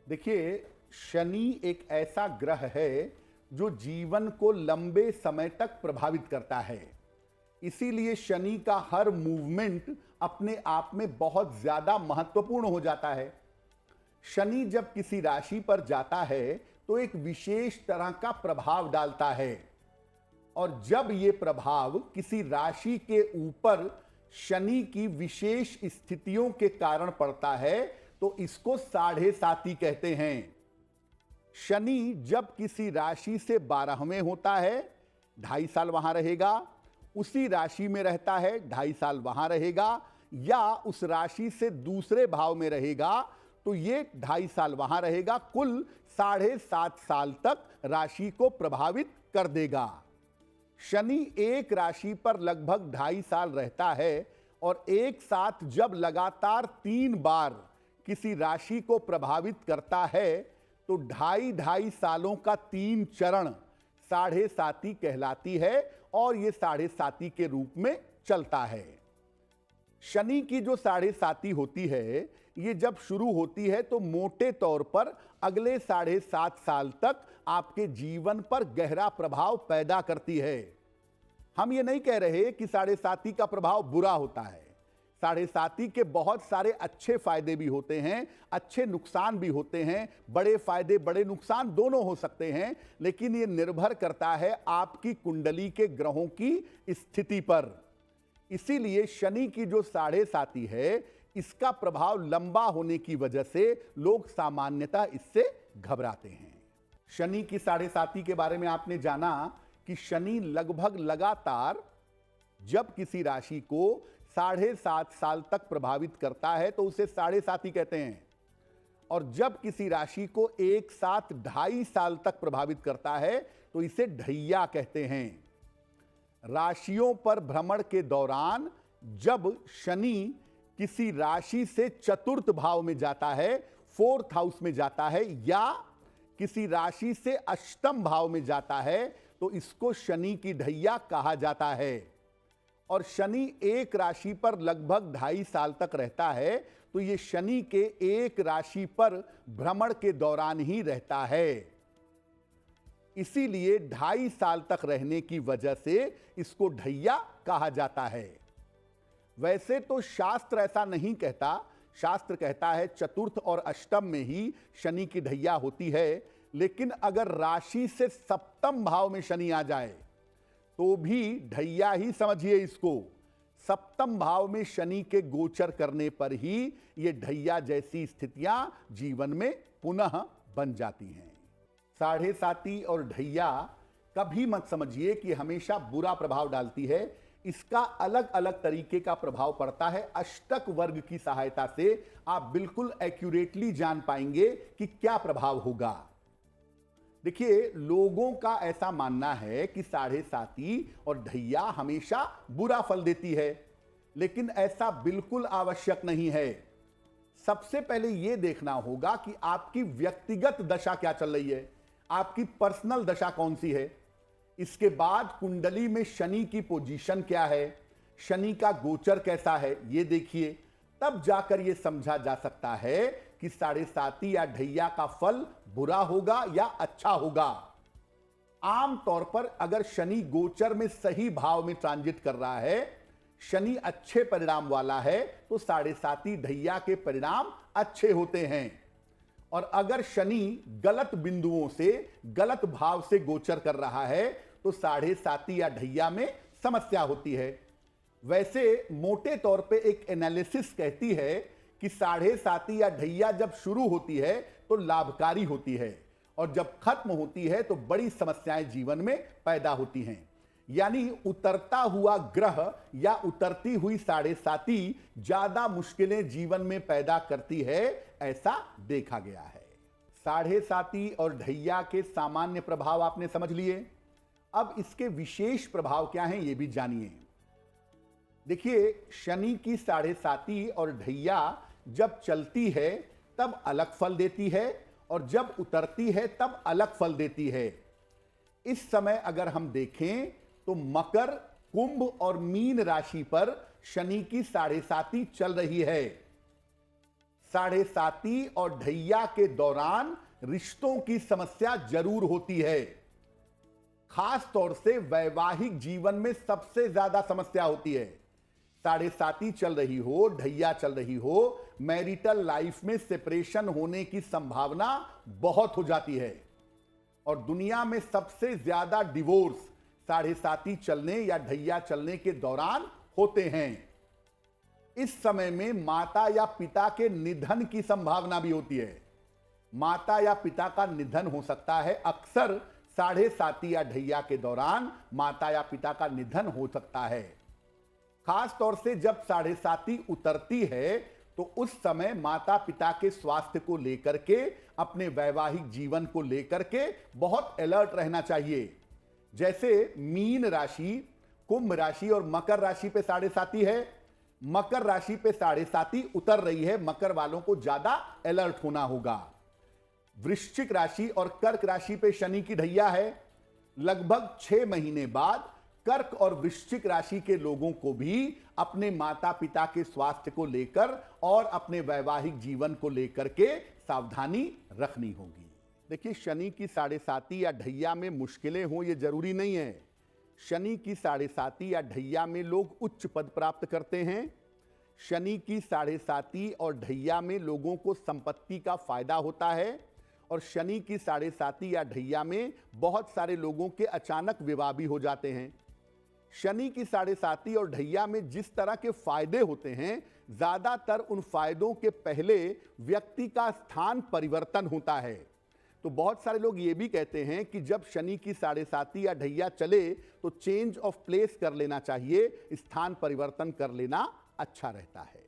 देखिए, शनि एक ऐसा ग्रह है जो जीवन को लंबे समय तक प्रभावित करता है। इसीलिए शनि का हर मूवमेंट अपने आप में बहुत ज्यादा महत्वपूर्ण हो जाता है। शनि जब किसी राशि पर जाता है तो एक विशेष तरह का प्रभाव डालता है, और जब यह प्रभाव किसी राशि के ऊपर शनि की विशेष स्थितियों के कारण पड़ता है तो इसको साढ़े साती कहते हैं। शनि जब किसी राशि से 12वें होता है, 2.5 साल वहां रहेगा, उसी राशि में रहता है, 2.5 साल वहां रहेगा, या उस राशि से दूसरे भाव में रहेगा तो ये 2.5 साल वहां रहेगा, कुल 7.5 साल तक राशि को प्रभावित कर देगा। शनि एक राशि पर लगभग 2.5 साल रहता है, और एक साथ जब लगातार 3 बार किसी राशि को प्रभावित करता है तो 2.5 सालों का 3 चरण साढ़े साती कहलाती है, और यह साढ़े साती के रूप में चलता है। शनि की जो साढ़े साती होती है, ये जब शुरू होती है तो मोटे तौर पर अगले 7.5 साल तक आपके जीवन पर गहरा प्रभाव पैदा करती है। हम ये नहीं कह रहे कि साढ़े साती का प्रभाव बुरा होता है। साढ़े साती के बहुत सारे अच्छे फायदे भी होते हैं, अच्छे नुकसान भी होते हैं, बड़े फायदे बड़े नुकसान दोनों हो सकते हैं, लेकिन यह निर्भर करता है आपकी कुंडली के ग्रहों की स्थिति पर। इसीलिए शनि की जो साढ़े साती है, इसका प्रभाव लंबा होने की वजह से लोग सामान्यतः इससे घबराते हैं। शनि की साढ़े साती के बारे में आपने जाना कि शनि लगभग लगातार जब किसी राशि को 7.5 साल तक प्रभावित करता है तो उसे साढ़े साती कहते हैं, और जब किसी राशि को एक साथ 2.5 साल तक प्रभावित करता है तो इसे ढैया कहते हैं। राशियों पर भ्रमण के दौरान जब शनि किसी राशि से चतुर्थ भाव में जाता है, 4th हाउस में जाता है, या किसी राशि से अष्टम भाव में जाता है तो इसको शनि की ढैया कहा जाता है। और शनि एक राशि पर लगभग 2.5 साल तक रहता है तो यह शनि के एक राशि पर भ्रमण के दौरान ही रहता है। इसीलिए 2.5 साल तक रहने की वजह से इसको ढैया कहा जाता है। वैसे तो शास्त्र ऐसा नहीं कहता, शास्त्र कहता है चतुर्थ और अष्टम में ही शनि की ढैया होती है, लेकिन अगर राशि से सप्तम भाव में शनि आ जाए तो भी ढैया ही समझिए इसको। सप्तम भाव में शनि के गोचर करने पर ही ये ढैया जैसी स्थितियां जीवन में पुनः बन जाती हैं। साढ़े साती और ढैया कभी मत समझिए कि हमेशा बुरा प्रभाव डालती है। इसका अलग अलग तरीके का प्रभाव पड़ता है। अष्टक वर्ग की सहायता से आप बिल्कुल एक्यूरेटली जान पाएंगे कि क्या प्रभाव होगा। देखिए, लोगों का ऐसा मानना है कि साढ़े साती और ढैया हमेशा बुरा फल देती है, लेकिन ऐसा बिल्कुल आवश्यक नहीं है। सबसे पहले यह देखना होगा कि आपकी व्यक्तिगत दशा क्या चल रही है, आपकी पर्सनल दशा कौन सी है। इसके बाद कुंडली में शनि की पोजीशन क्या है, शनि का गोचर कैसा है, यह देखिए, तब जाकर यह समझा जा सकता है कि साढ़े साती या ढैया का फल बुरा होगा या अच्छा होगा। आम तौर पर अगर शनि गोचर में सही भाव में ट्रांजिट कर रहा है, शनि अच्छे परिणाम वाला है, तो साढ़े साती ढैया के परिणाम अच्छे होते हैं। और अगर शनि गलत बिंदुओं से गलत भाव से गोचर कर रहा है तो साढ़े साती या ढैया में समस्या होती है। वैसे मोटे तौर पे एक एनालिसिस कहती है कि साढ़े साती या ढैया जब शुरू होती है तो लाभकारी होती है, और जब खत्म होती है तो बड़ी समस्याएं जीवन में पैदा होती हैं। यानी उतरता हुआ ग्रह या उतरती हुई साढ़े साती ज्यादा मुश्किलें जीवन में पैदा करती है, ऐसा देखा गया है। साढ़े साती और ढैया के सामान्य प्रभाव आपने समझ लिए। अब इसके विशेष प्रभाव क्या हैं ये भी जानिए। देखिए, शनि की साढ़े साती और ढैया जब चलती है तब अलग फल देती है, और जब उतरती है तब अलग फल देती है। इस समय अगर हम देखें तो मकर, कुंभ और मीन राशि पर शनि की साढ़े साती चल रही है। साढ़े साती और ढैया के दौरान रिश्तों की समस्या जरूर होती है। खास तौर से वैवाहिक जीवन में सबसे ज्यादा समस्या होती है। साढ़े साती चल रही हो, ढैया चल रही हो, मैरिटल लाइफ में सेपरेशन होने की संभावना बहुत हो जाती है। और दुनिया में सबसे ज्यादा डिवोर्स साढ़े साती चलने या ढैया चलने के दौरान होते हैं। इस समय में माता या पिता के निधन की संभावना भी होती है। माता या पिता का निधन हो सकता है। अक्सर साढ़े साती या ढैया के दौरान माता या पिता का निधन हो सकता है। खास तौर से जब साढ़े साती उतरती है तो उस समय माता पिता के स्वास्थ्य को लेकर के, अपने वैवाहिक जीवन को लेकर के बहुत अलर्ट रहना चाहिए। जैसे मीन राशि, कुंभ राशि और मकर राशि पे साढ़े साती है। मकर राशि पे साढ़े साती उतर रही है, मकर वालों को ज्यादा अलर्ट होना होगा। वृश्चिक राशि और कर्क राशि पे शनि की ढैया है। लगभग 6 महीने बाद कर्क और वृश्चिक राशि के लोगों को भी अपने माता पिता के स्वास्थ्य को लेकर और अपने वैवाहिक जीवन को लेकर के सावधानी रखनी होगी। देखिए, शनि की साढ़े साती या ढैया में मुश्किलें हों ये जरूरी नहीं है। शनि की साढ़े साती या ढैया में लोग उच्च पद प्राप्त करते हैं। शनि की साढ़े साती और ढैया में लोगों को संपत्ति का फायदा होता है। और शनि की साढ़े साती या ढैया में बहुत सारे लोगों के अचानक विवाह भी हो जाते हैं। शनि की साढ़े साती और ढैया में जिस तरह के फायदे होते हैं, ज्यादातर उन फायदों के पहले व्यक्ति का स्थान परिवर्तन होता है। तो बहुत सारे लोग ये भी कहते हैं कि जब शनि की साढ़े साती या ढैया चले तो चेंज ऑफ प्लेस कर लेना चाहिए, स्थान परिवर्तन कर लेना अच्छा रहता है।